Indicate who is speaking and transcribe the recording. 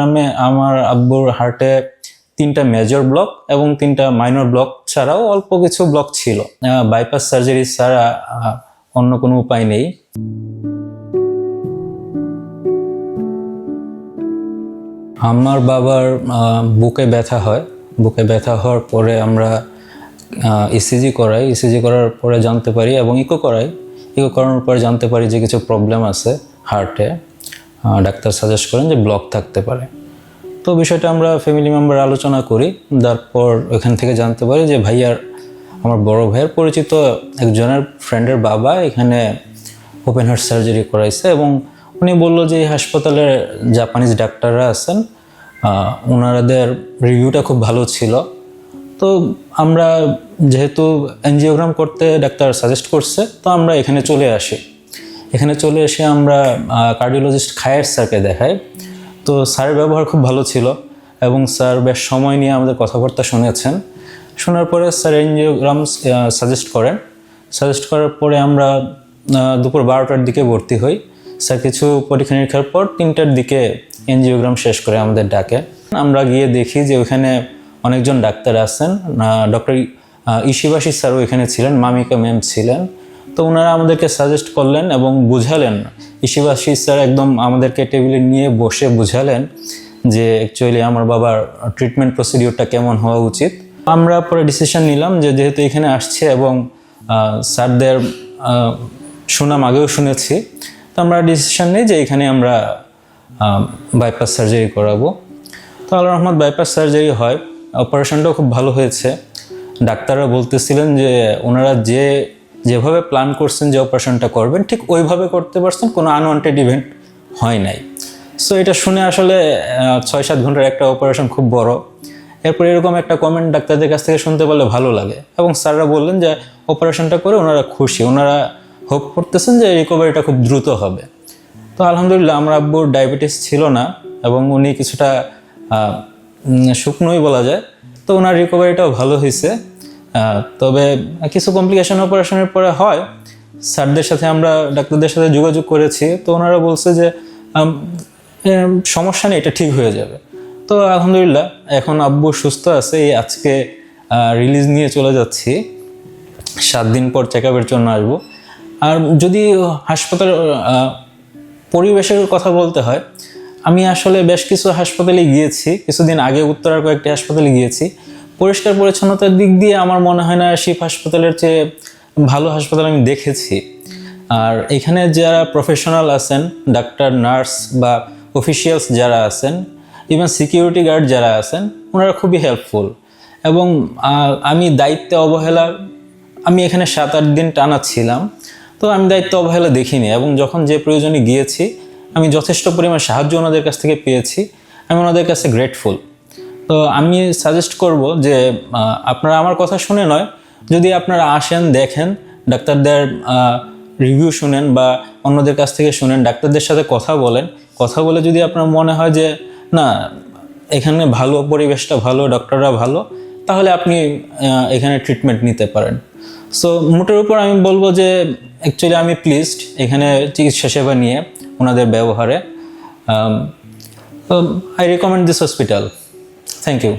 Speaker 1: এনজিওগ্রামে আমার আব্বুর হার্টে 3টা মেজর ব্লক এবং 3টা মাইনর ব্লক ছাড়াও অল্প কিছু ব্লক ছিল। বাইপাস সার্জারি ছাড়া অন্য কোনো উপায় নেই। আমার বাবার বুকে ব্যথা হয়। বুকে ব্যথা হওয়ার পরে আমরা ইসিজি করাই। ইসিজি করার পরে জানতে পারি এবং ইকো করাই। ইকো করানোর পরে জানতে পারি যে কিছু প্রবলেম আছে হার্টে। ডাক্তার সাজেস্ট করেন যে ব্লক থাকতে পারে। তো বিষয়টা আমরা ফ্যামিলি মেম্বার আলোচনা করি। তারপর ওইখান থেকে জানতে পারি যে আমার বড় ভাইয়ের পরিচিত একজনের ফ্রেন্ডের বাবা এখানে ওপেন হার্ট সার্জারি করাইছে এবং উনি বললো যে এই হাসপাতালে জাপানিজ ডাক্তাররা আছেন, ওনাদের রিভিউটা খুব ভালো ছিল। তো আমরা যেহেতু এনজিওগ্রাম করতে ডাক্তার সাজেস্ট করছে, তো আমরা এখানে চলে আসি। এখানে চলে এসে আমরা কার্ডিওলজিস্ট খায়ের স্যারকে দেখাই। তো স্যারের ব্যবহার খুব ভালো ছিল এবং স্যার বেশ সময় নিয়ে আমাদের কথাবার্তা শুনেছেন। শোনার পরে স্যার এনজিওগ্রাম সাজেস্ট করেন। সাজেস্ট করার পরে আমরা দুপুর 12টার দিকে ভর্তি হই। স্যার কিছু পরীক্ষা নিরীক্ষার পর 3টার দিকে এনজিওগ্রাম শেষ করে আমাদের ডাকে। আমরা গিয়ে দেখি যে ওখানে অনেকজন ডাক্তার আছেন। ডক্টর ইশিবাশী স্যারও এখানে ছিলেন, মামিকা ম্যাম ছিলেন। তো ওনারা আমাদেরকে সাজেস্ট করলেন এবং বুঝালেন। ইশিবাশী স্যার একদম আমাদেরকে টেবিলে নিয়ে বসে বুঝালেন যে অ্যাকচুয়ালি আমার বাবার ট্রিটমেন্ট প্রসিডিওরটা কেমন হওয়া উচিত। আমরা পরে ডিসিশন নিলাম যে যেহেতু এখানে আসছে এবং স্যারদের সুনাম আগেও শুনেছি, তো আমরা ডিসিশন নিই যে এখানে আমরা বাইপাস সার্জারি করাবো। তো আল্লাহর রহমত বাইপাস সার্জারি হয়। অপারেশনটাও খুব ভালো হয়েছে। ডাক্তাররা বলতেছিলেন যে ওনারা যেভাবে প্ল্যান করছেন যে অপারেশনটা করবেন ঠিক ওইভাবে করতে পারছেন, কোনো আনওয়ান্টেড ইভেন্ট হয় নাই। সো এটা শুনে আসলে 6-7 ঘন্টার একটা অপারেশন খুব বড়। এরপর এরকম একটা কমেন্ট ডাক্তারদের কাছ থেকে শুনতে পারলে ভালো লাগে এবং স্যাররা বললেন যে অপারেশনটা করে ওনারা খুশি, ওনারা হোপ করতেছেন যে রিকভারিটা খুব দ্রুত হবে। তো আলহামদুলিল্লাহ আমার আব্বুর ডায়াবেটিস ছিল না এবং উনি কিছুটা শুকনোই বলা যায়। তো ওনার রিকভারিটাও ভালো হয়েছে। তবে কিছু কমপ্লিকেশন অপারেশনের পরে হয়। স্যারদের সাথে আমরা ডাক্তারদের সাথে যোগাযোগ করেছি, তো ওনারা বলছে যে সমস্যা নেই, এটা ঠিক হয়ে যাবে। তো আলহামদুলিল্লাহ এখন আব্বু সুস্থ আছে। এই আজকে রিলিজ নিয়ে চলে যাচ্ছি, 7 দিন পর চেক আপের জন্য আসবো। আর যদি হাসপাতাল পরিবেশের কথা বলতে হয়, আমি আসলে বেশ কিছু হাসপাতালে গিয়েছি। কিছুদিন আগে উত্তরার কয়েকটি হাসপাতালে গিয়েছি। পরিষ্কার পরিচ্ছন্নতার দিক দিয়ে আমার মনে হয় না শিব হাসপাতালের চেয়ে ভালো হাসপাতাল আমি দেখেছি। আর এখানে যারা প্রফেশনাল আছেন, ডাক্তার, নার্স বা অফিসিয়ালস যারা আছেন, ইভেন সিকিউরিটি গার্ড যারা আছেন, ওনারা খুবই হেল্পফুল। এবং আমি দায়িত্বে অবহেলা, আমি এখানে 7-8 দিন টানা ছিলাম, তো আমি দায়িত্ব অবহেলা দেখিনি এবং যখন যে প্রয়োজনে গিয়েছি আমি যথেষ্ট পরিমাণ সাহায্য ওনাদের কাছ থেকে পেয়েছি। আমি ওনাদের কাছে গ্রেটফুল। তো আমি সাজেস্ট করব যে আপনারা আমার কথা শুনে নয়, যদি আপনারা আসেন, দেখেন, ডাক্তারদের রিভিউ শুনেন বা অন্যদের কাছ থেকে শুনেন, ডাক্তারদের সাথে কথা বলেন। কথা বলে যদি আপনার মনে হয় যে না এখানে ভালো, পরিবেশটা ভালো, ডক্টররা ভালো, তাহলে আপনি এখানে ট্রিটমেন্ট নিতে পারেন। সো মোটের উপর আমি বলবো যে অ্যাকচুয়ালি আমি প্লিজড এখানে চিকিৎসা সেবা নিয়ে, ওনাদের ব্যবহারে। I recommend this hospital. Thank you.